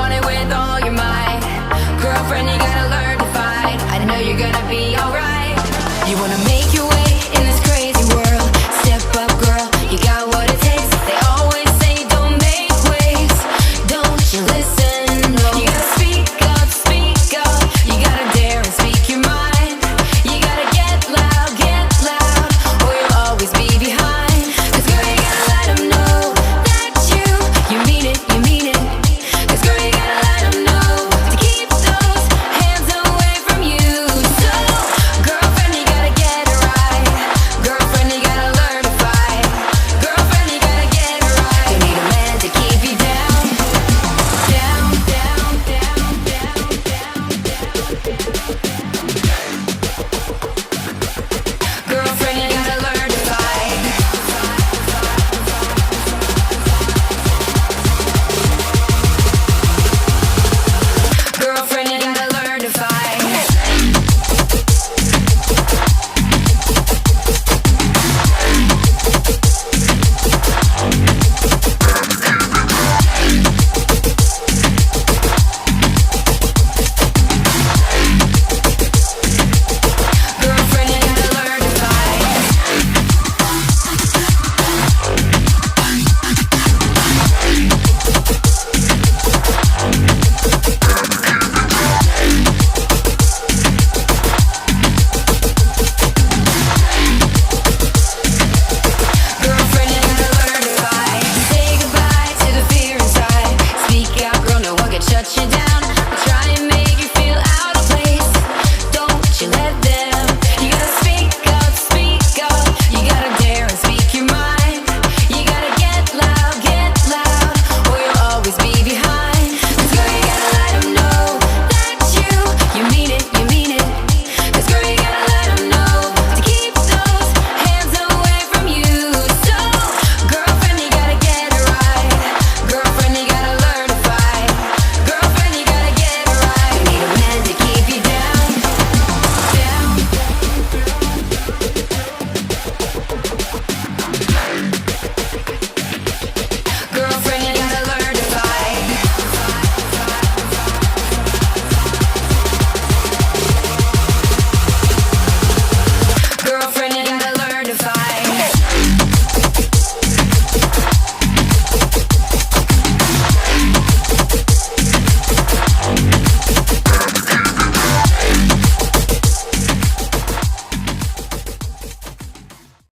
want it with all your might. Girlfriend, you gotta learn to fight. I know you're gonna be alright. You wanna make your way in this crazy world. Step up, girl, you got what it takes. They always say don't make waves. Don't you listen? No. You gotta speak up, speak up. You gotta dare and speak your mind. You gotta get loud, or you'll always be behind. 'Cause girl, you gotta let them know that you mean it, you mean it. 'Cause girl, you gotta let them know to keep those hands away from you. So, girlfriend, you gotta get it right. Girlfriend, you gotta learn to fight. Girlfriend, you gotta get it right. You need a man to keep you down, down, down, down, down, down, down. Girlfriend, you gotta learn to fight. Girlfriend, you gotta learn to fight. Girlfriend, you gotta learn to fight. Girlfriend, you gotta learn to fight. Say goodbye to the fear inside. Speak out, girl, no one can shut you down. Try and make